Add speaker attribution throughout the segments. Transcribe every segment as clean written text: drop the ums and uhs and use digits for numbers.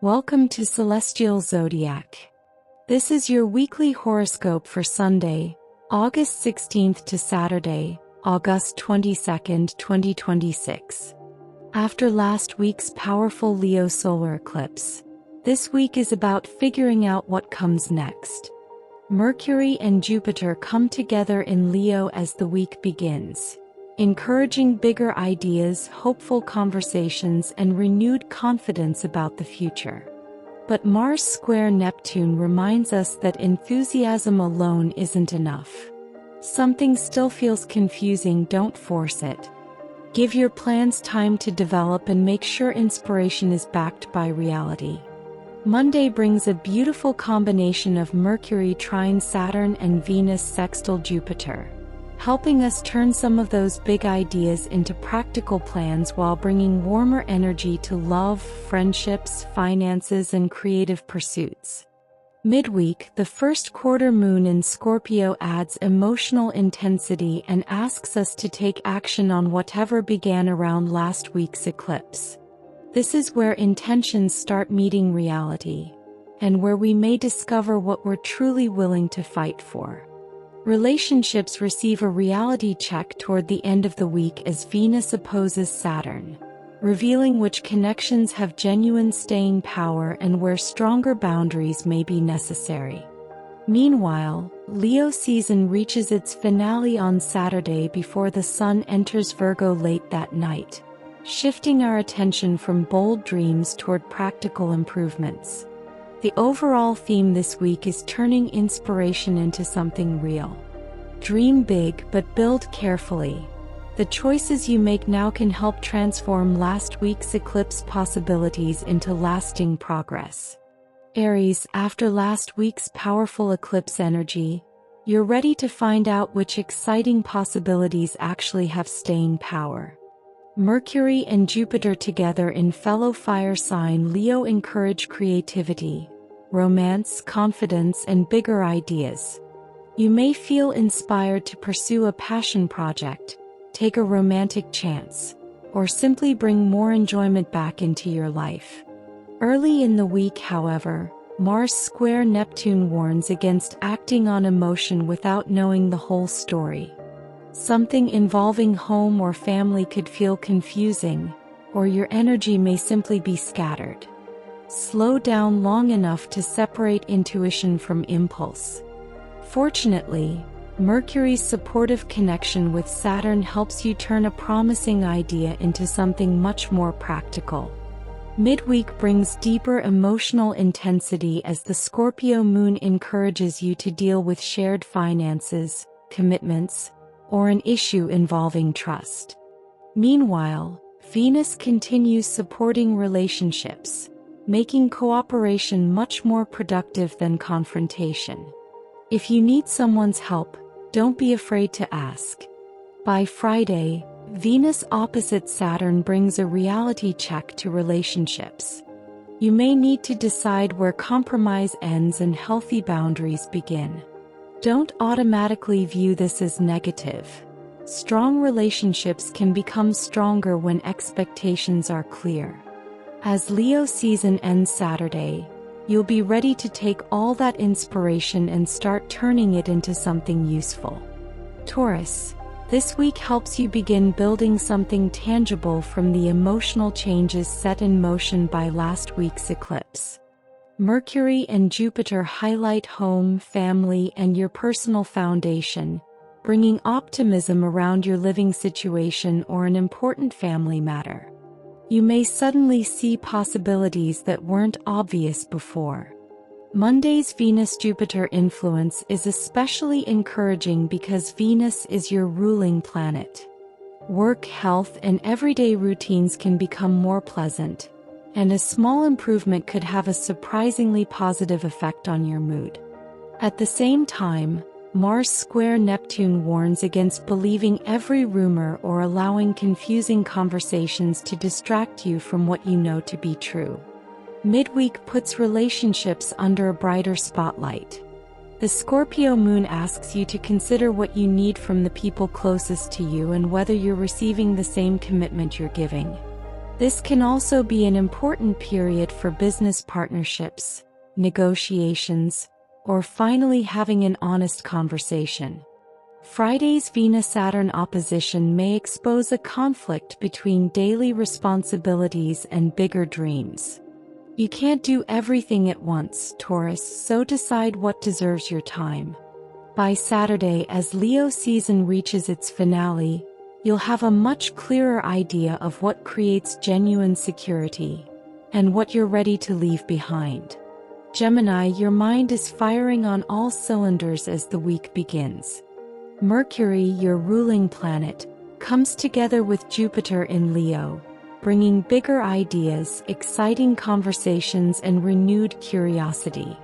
Speaker 1: Welcome to Celestial Zodiac. This is your weekly horoscope for Sunday, August 16th to Saturday, August 22nd, 2026. After last week's powerful Leo solar eclipse, this week is about figuring out what comes next. Mercury and Jupiter come together in Leo as the week begins, encouraging bigger ideas, hopeful conversations, and renewed confidence about the future. But Mars square Neptune reminds us that enthusiasm alone isn't enough. Something still feels confusing, don't force it. Give your plans time to develop and make sure inspiration is backed by reality. Monday brings a beautiful combination of Mercury trine Saturn and Venus sextile Jupiter, helping us turn some of those big ideas into practical plans while bringing warmer energy to love, friendships, finances, and creative pursuits. Midweek, the first quarter moon in Scorpio adds emotional intensity and asks us to take action on whatever began around last week's eclipse. This is where intentions start meeting reality, and where we may discover what we're truly willing to fight for. Relationships receive a reality check toward the end of the week as Venus opposes Saturn, revealing which connections have genuine staying power and where stronger boundaries may be necessary. Meanwhile, Leo season reaches its finale on Saturday before the Sun enters Virgo late that night, shifting our attention from bold dreams toward practical improvements. The overall theme this week is turning inspiration into something real. Dream big but build carefully. The choices you make now can help transform last week's eclipse possibilities into lasting progress. Aries, after last week's powerful eclipse energy, you're ready to find out which exciting possibilities actually have staying power. Mercury and Jupiter together in fellow fire sign Leo encourage creativity, romance, confidence, and bigger ideas. You may feel inspired to pursue a passion project, take a romantic chance, or simply bring more enjoyment back into your life. Early in the week, however, Mars square Neptune warns against acting on emotion without knowing the whole story. Something involving home or family could feel confusing, or your energy may simply be scattered. Slow down long enough to separate intuition from impulse. Fortunately, Mercury's supportive connection with Saturn helps you turn a promising idea into something much more practical. Midweek brings deeper emotional intensity as the Scorpio moon encourages you to deal with shared finances, commitments, or an issue involving trust. Meanwhile, Venus continues supporting relationships, making cooperation much more productive than confrontation. If you need someone's help, don't be afraid to ask. By Friday, Venus opposite Saturn brings a reality check to relationships. You may need to decide where compromise ends and healthy boundaries begin. Don't automatically view this as negative. Strong relationships can become stronger when expectations are clear. As Leo season ends Saturday, you'll be ready to take all that inspiration and start turning it into something useful. Taurus, this week helps you begin building something tangible from the emotional changes set in motion by last week's eclipse. Mercury and Jupiter highlight home, family, and your personal foundation, bringing optimism around your living situation or an important family matter. You may suddenly see possibilities that weren't obvious before. Monday's Venus-Jupiter influence is especially encouraging because Venus is your ruling planet. Work, health, and everyday routines can become more pleasant, and a small improvement could have a surprisingly positive effect on your mood. At the same time, Mars square Neptune warns against believing every rumor or allowing confusing conversations to distract you from what you know to be true. Midweek puts relationships under a brighter spotlight. The Scorpio moon asks you to consider what you need from the people closest to you and whether you're receiving the same commitment you're giving. This can also be an important period for business partnerships, negotiations, or finally having an honest conversation. Friday's Venus-Saturn opposition may expose a conflict between daily responsibilities and bigger dreams. You can't do everything at once, Taurus, so decide what deserves your time. By Saturday, as Leo season reaches its finale, you'll have a much clearer idea of what creates genuine security and what you're ready to leave behind. Gemini, your mind is firing on all cylinders as the week begins. Mercury, your ruling planet, comes together with Jupiter in Leo, bringing bigger ideas, exciting conversations, and renewed curiosity.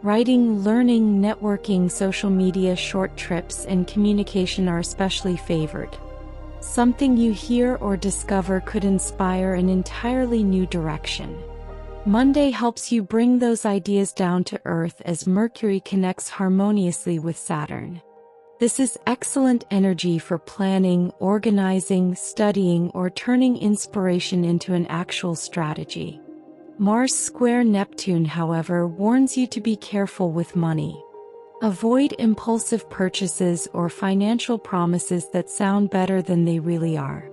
Speaker 1: Writing, learning, networking, social media, short trips, and communication are especially favored. Something you hear or discover could inspire an entirely new direction. Monday helps you bring those ideas down to earth as Mercury connects harmoniously with Saturn. This is excellent energy for planning, organizing, studying, or turning inspiration into an actual strategy. Mars square Neptune, however, warns you to be careful with money. Avoid impulsive purchases or financial promises that sound better than they really are.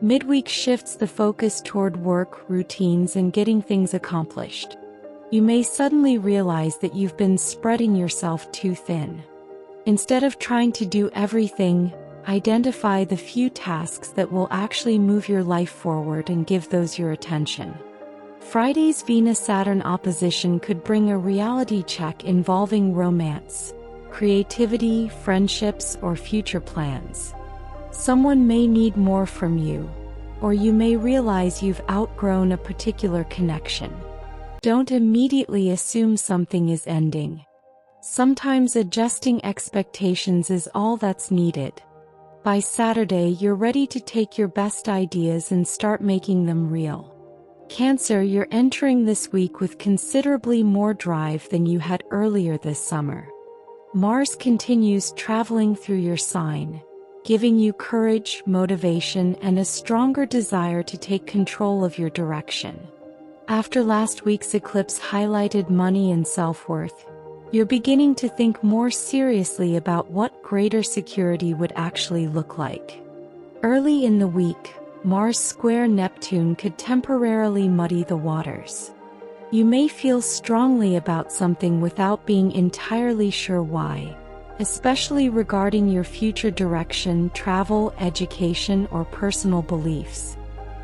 Speaker 1: Midweek shifts the focus toward work, routines, and getting things accomplished. You may suddenly realize that you've been spreading yourself too thin. Instead of trying to do everything, identify the few tasks that will actually move your life forward and give those your attention. Friday's Venus-Saturn opposition could bring a reality check involving romance, creativity, friendships, or future plans. Someone may need more from you, or you may realize you've outgrown a particular connection. Don't immediately assume something is ending. Sometimes adjusting expectations is all that's needed. By Saturday, you're ready to take your best ideas and start making them real. Cancer, you're entering this week with considerably more drive than you had earlier this summer. Mars continues traveling through your sign, giving you courage, motivation, and a stronger desire to take control of your direction. After last week's eclipse highlighted money and self-worth, you're beginning to think more seriously about what greater security would actually look like. Early in the week, Mars square Neptune could temporarily muddy the waters. You may feel strongly about something without being entirely sure why, especially regarding your future direction, travel, education, or personal beliefs.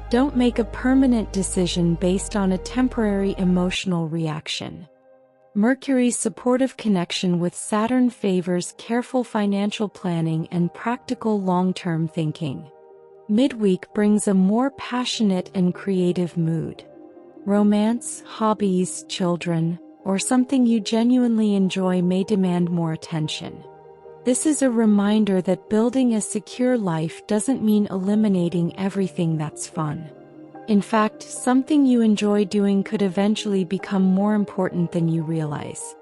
Speaker 1: Don't make a permanent decision based on a temporary emotional reaction. Mercury's supportive connection with Saturn favors careful financial planning and practical long-term thinking. Midweek brings a more passionate and creative mood. Romance, hobbies, children, or something you genuinely enjoy may demand more attention. This is a reminder that building a secure life doesn't mean eliminating everything that's fun. In fact, something you enjoy doing could eventually become more important than you realize.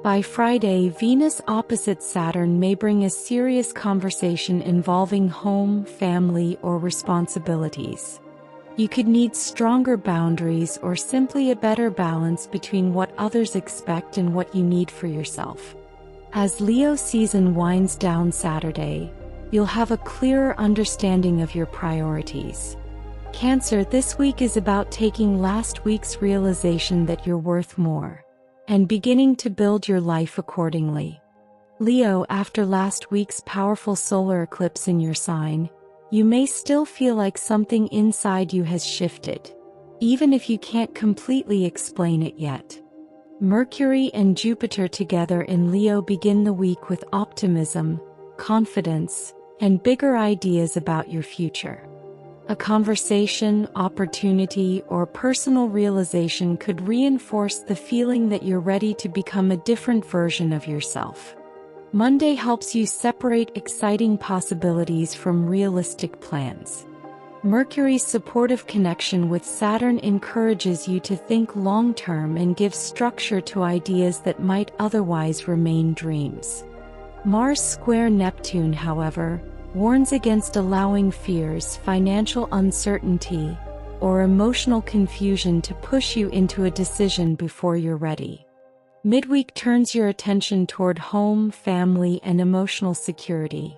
Speaker 1: By Friday, Venus opposite Saturn may bring a serious conversation involving home, family, or responsibilities. You could need stronger boundaries or simply a better balance between what others expect and what you need for yourself. As Leo season winds down Saturday, you'll have a clearer understanding of your priorities. Cancer, this week is about taking last week's realization that you're worth more, and beginning to build your life accordingly. Leo, after last week's powerful solar eclipse in your sign, you may still feel like something inside you has shifted, even if you can't completely explain it yet. Mercury and Jupiter together in Leo begin the week with optimism, confidence, and bigger ideas about your future. A conversation, opportunity, or personal realization could reinforce the feeling that you're ready to become a different version of yourself. Monday helps you separate exciting possibilities from realistic plans. Mercury's supportive connection with Saturn encourages you to think long-term and gives structure to ideas that might otherwise remain dreams. Mars square Neptune, however, warns against allowing fears, financial uncertainty, or emotional confusion to push you into a decision before you're ready. Midweek turns your attention toward home, family, and emotional security.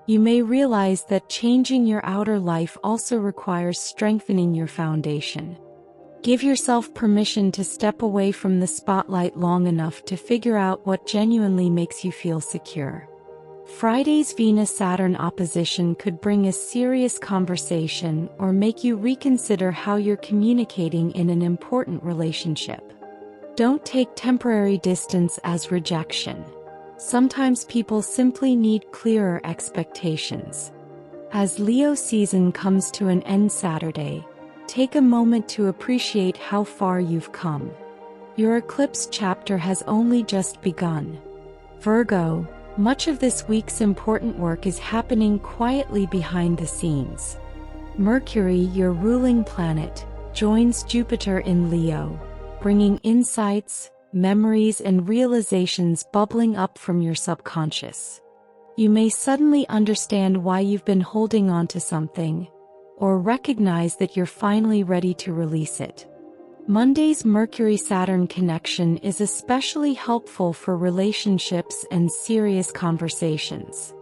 Speaker 1: You may realize that changing your outer life also requires strengthening your foundation. Give yourself permission to step away from the spotlight long enough to figure out what genuinely makes you feel secure. Friday's Venus-Saturn opposition could bring a serious conversation or make you reconsider how you're communicating in an important relationship. Don't take temporary distance as rejection. Sometimes people simply need clearer expectations. As Leo season comes to an end Saturday, take a moment to appreciate how far you've come. Your eclipse chapter has only just begun. Virgo, much of this week's important work is happening quietly behind the scenes. Mercury, your ruling planet, joins Jupiter in Leo, bringing insights, memories, and realizations bubbling up from your subconscious. You may suddenly understand why you've been holding on to something, or recognize that you're finally ready to release it. Monday's Mercury-Saturn connection is especially helpful for relationships and serious conversations.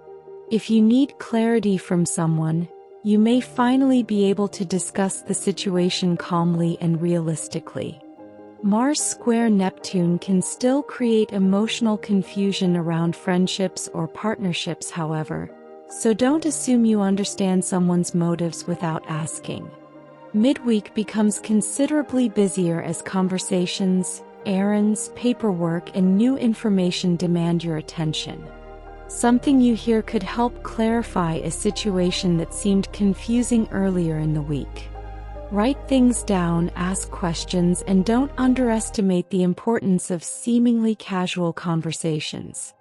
Speaker 1: If you need clarity from someone, you may finally be able to discuss the situation calmly and realistically. Mars square Neptune can still create emotional confusion around friendships or partnerships, however, so don't assume you understand someone's motives without asking. Midweek becomes considerably busier as conversations, errands, paperwork, and new information demand your attention. Something you hear could help clarify a situation that seemed confusing earlier in the week. Write things down, ask questions, and don't underestimate the importance of seemingly casual conversations.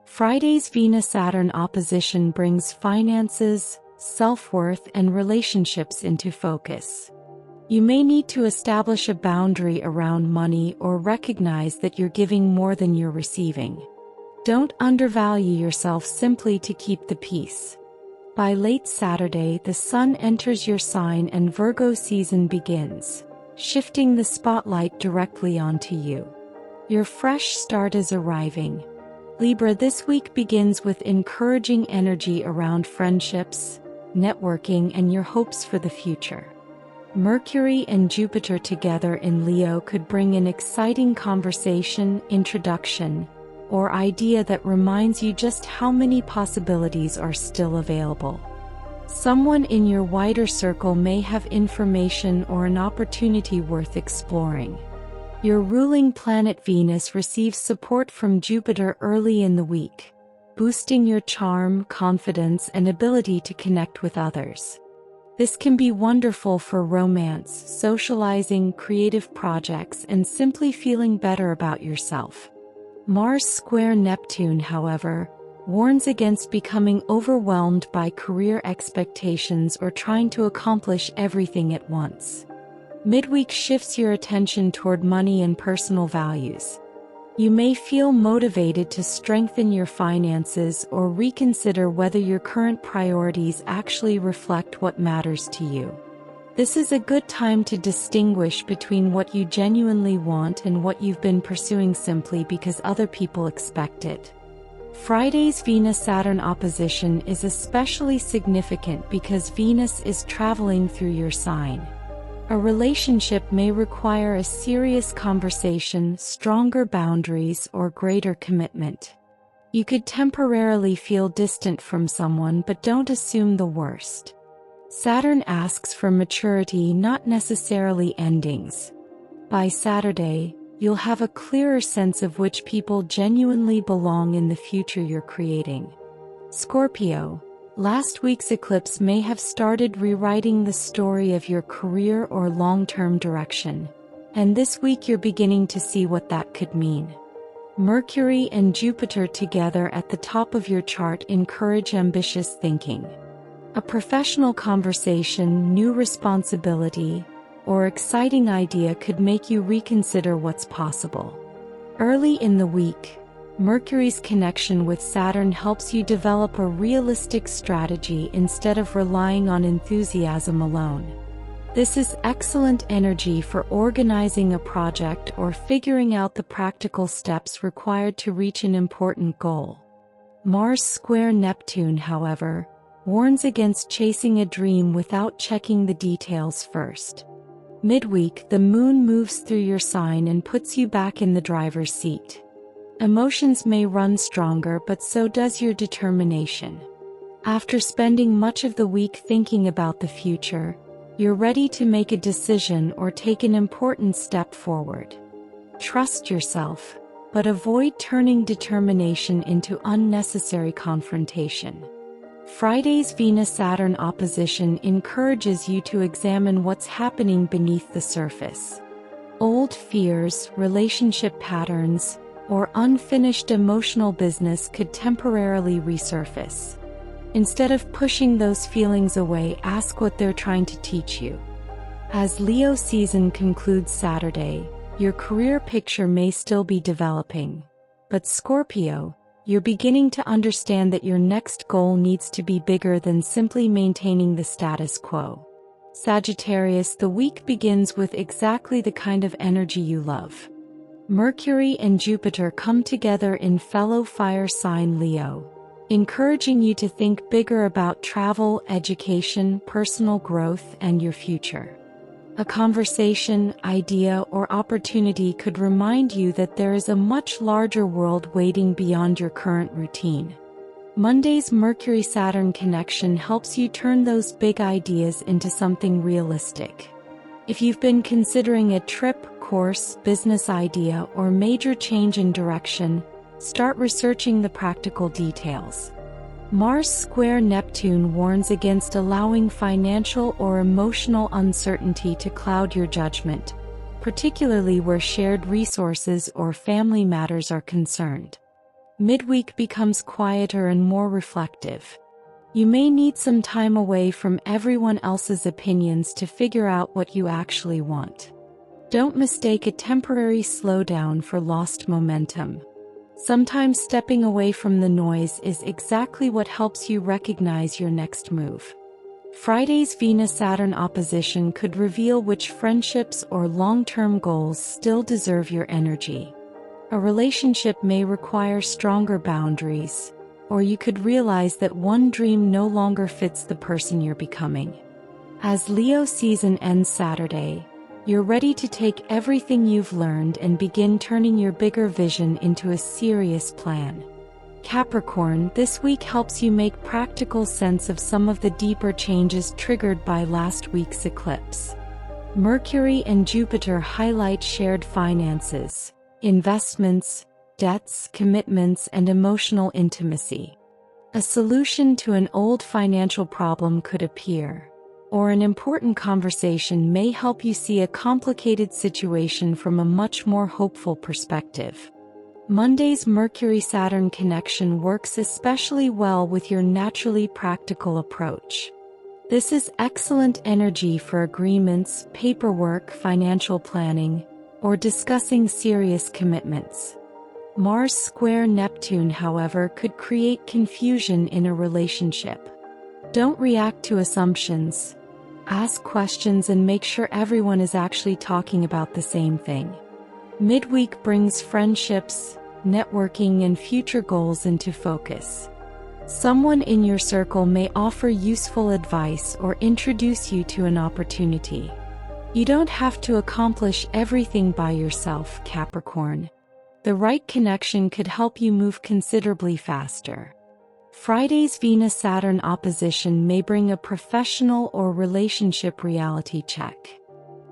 Speaker 1: Friday's Venus-Saturn opposition brings finances, self-worth, and relationships into focus. You may need to establish a boundary around money or recognize that you're giving more than you're receiving. Don't undervalue yourself simply to keep the peace. By late Saturday, the Sun enters your sign and Virgo season begins, shifting the spotlight directly onto you. Your fresh start is arriving. Libra, this week begins with encouraging energy around friendships, networking, and your hopes for the future. Mercury and Jupiter together in Leo could bring an exciting conversation, introduction, or idea that reminds you just how many possibilities are still available. Someone in your wider circle may have information or an opportunity worth exploring. Your ruling planet Venus receives support from Jupiter early in the week, boosting your charm, confidence, and ability to connect with others. This can be wonderful for romance, socializing, creative projects, and simply feeling better about yourself. Mars square Neptune, however, warns against becoming overwhelmed by career expectations or trying to accomplish everything at once. Midweek shifts your attention toward money and personal values. You may feel motivated to strengthen your finances or reconsider whether your current priorities actually reflect what matters to you. This is a good time to distinguish between what you genuinely want and what you've been pursuing simply because other people expect it. Friday's Venus-Saturn opposition is especially significant because Venus is traveling through your sign. A relationship may require a serious conversation, stronger boundaries, or greater commitment. You could temporarily feel distant from someone, but don't assume the worst. Saturn asks for maturity, not necessarily endings. By Saturday, you'll have a clearer sense of which people genuinely belong in the future you're creating. Scorpio, last week's eclipse may have started rewriting the story of your career or long-term direction, and this week you're beginning to see what that could mean. Mercury and Jupiter together at the top of your chart encourage ambitious thinking. A professional conversation, new responsibility, or exciting idea could make you reconsider what's possible. Early in the week, Mercury's connection with Saturn helps you develop a realistic strategy instead of relying on enthusiasm alone. This is excellent energy for organizing a project or figuring out the practical steps required to reach an important goal. Mars square Neptune, however, warns against chasing a dream without checking the details first. Midweek, the moon moves through your sign and puts you back in the driver's seat. Emotions may run stronger, but so does your determination. After spending much of the week thinking about the future, you're ready to make a decision or take an important step forward. Trust yourself, but avoid turning determination into unnecessary confrontation. Friday's Venus-Saturn opposition encourages you to examine what's happening beneath the surface. Old fears, relationship patterns, or unfinished emotional business could temporarily resurface. Instead of pushing those feelings away, ask what they're trying to teach you. As Leo season concludes Saturday, your career picture may still be developing. But Scorpio, you're beginning to understand that your next goal needs to be bigger than simply maintaining the status quo. Sagittarius, the week begins with exactly the kind of energy you love. Mercury and Jupiter come together in fellow fire sign Leo, encouraging you to think bigger about travel, education, personal growth, and your future. A conversation, idea, or opportunity could remind you that there is a much larger world waiting beyond your current routine. Monday's Mercury-Saturn connection helps you turn those big ideas into something realistic. If you've been considering a trip, course, business idea, or major change in direction, start researching the practical details. Mars square Neptune warns against allowing financial or emotional uncertainty to cloud your judgment, particularly where shared resources or family matters are concerned. Midweek becomes quieter and more reflective. You may need some time away from everyone else's opinions to figure out what you actually want. Don't mistake a temporary slowdown for lost momentum. Sometimes stepping away from the noise is exactly what helps you recognize your next move. Friday's Venus-Saturn opposition could reveal which friendships or long-term goals still deserve your energy. A relationship may require stronger boundaries, or you could realize that one dream no longer fits the person you're becoming. As Leo season ends Saturday, you're ready to take everything you've learned and begin turning your bigger vision into a serious plan. Capricorn, this week helps you make practical sense of some of the deeper changes triggered by last week's eclipse. Mercury and Jupiter highlight shared finances, investments, debts, commitments, and emotional intimacy. A solution to an old financial problem could appear, or an important conversation may help you see a complicated situation from a much more hopeful perspective. Monday's Mercury-Saturn connection works especially well with your naturally practical approach. This is excellent energy for agreements, paperwork, financial planning, or discussing serious commitments. Mars square Neptune, however, could create confusion in a relationship. Don't react to assumptions. Ask questions and make sure everyone is actually talking about the same thing. Midweek brings friendships, networking, and future goals into focus. Someone in your circle may offer useful advice or introduce you to an opportunity. You don't have to accomplish everything by yourself, Capricorn. The right connection could help you move considerably faster. Friday's Venus-Saturn opposition may bring a professional or relationship reality check.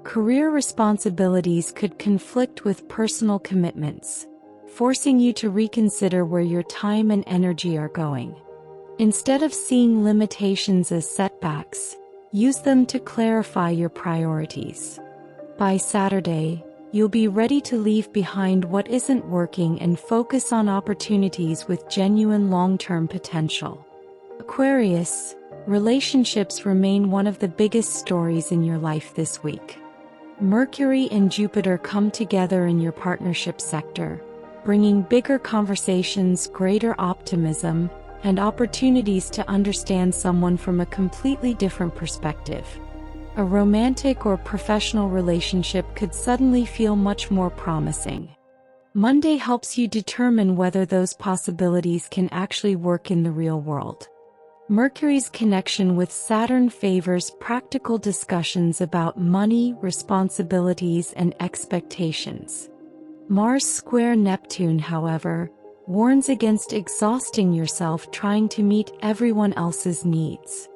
Speaker 1: Career responsibilities could conflict with personal commitments, forcing you to reconsider where your time and energy are going. Instead of seeing limitations as setbacks, use them to clarify your priorities. By Saturday, you'll be ready to leave behind what isn't working and focus on opportunities with genuine long-term potential. Aquarius, relationships remain one of the biggest stories in your life this week. Mercury and Jupiter come together in your partnership sector, bringing bigger conversations, greater optimism, and opportunities to understand someone from a completely different perspective. A romantic or professional relationship could suddenly feel much more promising. Monday helps you determine whether those possibilities can actually work in the real world. Mercury's connection with Saturn favors practical discussions about money, responsibilities, and expectations. Mars square Neptune, however, warns against exhausting yourself trying to meet everyone else's needs.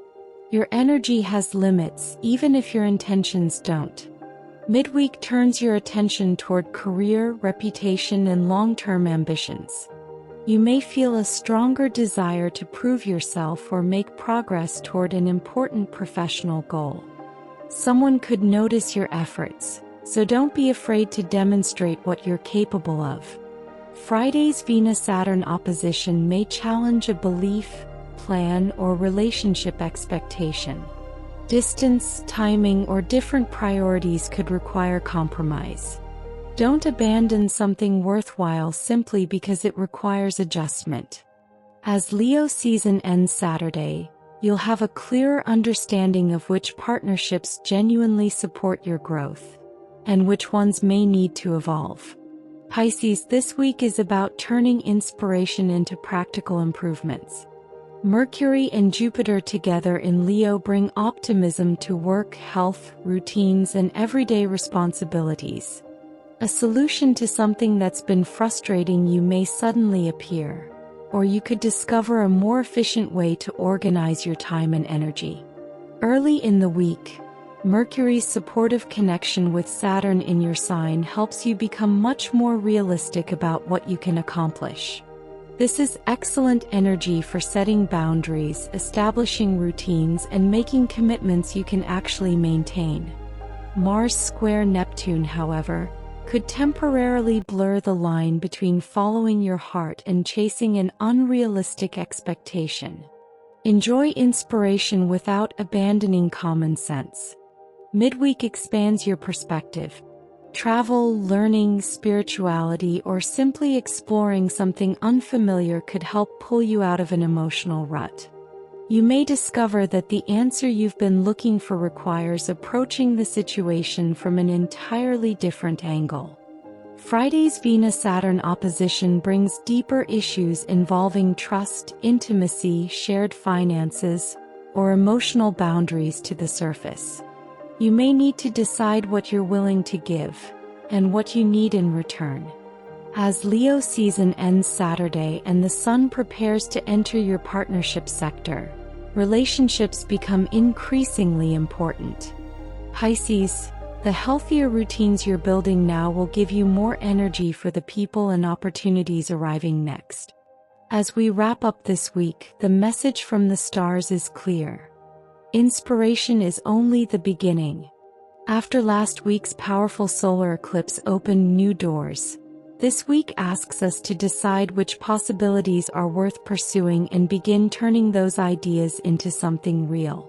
Speaker 1: Your energy has limits, even if your intentions don't. Midweek turns your attention toward career, reputation, and long-term ambitions. You may feel a stronger desire to prove yourself or make progress toward an important professional goal. Someone could notice your efforts, so don't be afraid to demonstrate what you're capable of. Friday's Venus-Saturn opposition may challenge a belief, plan, or relationship expectation. Distance, timing, or different priorities could require compromise. Don't abandon something worthwhile simply because it requires adjustment. As Leo season ends Saturday, you'll have a clearer understanding of which partnerships genuinely support your growth, and which ones may need to evolve. Pisces, this week is about turning inspiration into practical improvements. Mercury and Jupiter together in Leo bring optimism to work, health, routines, and everyday responsibilities. A solution to something that's been frustrating you may suddenly appear, or you could discover a more efficient way to organize your time and energy. Early in the week, Mercury's supportive connection with Saturn in your sign helps you become much more realistic about what you can accomplish. This is excellent energy for setting boundaries, establishing routines, and making commitments you can actually maintain. Mars square Neptune, however, could temporarily blur the line between following your heart and chasing an unrealistic expectation. Enjoy inspiration without abandoning common sense. Midweek expands your perspective. Travel, learning, spirituality, or simply exploring something unfamiliar could help pull you out of an emotional rut. You may discover that the answer you've been looking for requires approaching the situation from an entirely different angle. Friday's Venus-Saturn opposition brings deeper issues involving trust, intimacy, shared finances, or emotional boundaries to the surface. You may need to decide what you're willing to give, and what you need in return. As Leo season ends Saturday and the Sun prepares to enter your partnership sector, relationships become increasingly important. Pisces, the healthier routines you're building now will give you more energy for the people and opportunities arriving next. As we wrap up this week, the message from the stars is clear. Inspiration is only the beginning. After last week's powerful solar eclipse opened new doors, this week asks us to decide which possibilities are worth pursuing and begin turning those ideas into something real.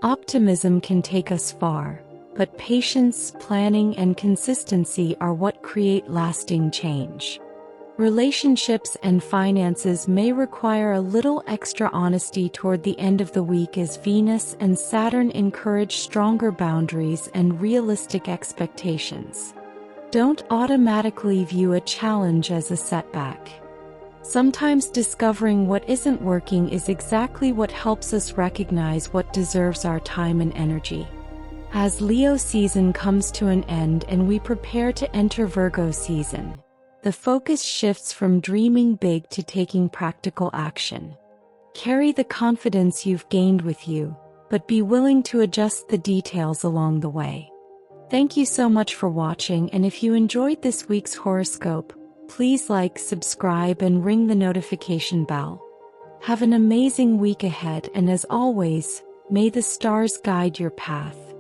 Speaker 1: Optimism can take us far, but patience, planning, and consistency are what create lasting change. Relationships and finances may require a little extra honesty toward the end of the week as Venus and Saturn encourage stronger boundaries and realistic expectations. Don't automatically view a challenge as a setback. Sometimes discovering what isn't working is exactly what helps us recognize what deserves our time and energy. As Leo season comes to an end and we prepare to enter Virgo season, the focus shifts from dreaming big to taking practical action. Carry the confidence you've gained with you, but be willing to adjust the details along the way. Thank you so much for watching, and if you enjoyed this week's horoscope, please like, subscribe, and ring the notification bell. Have an amazing week ahead, and as always, may the stars guide your path.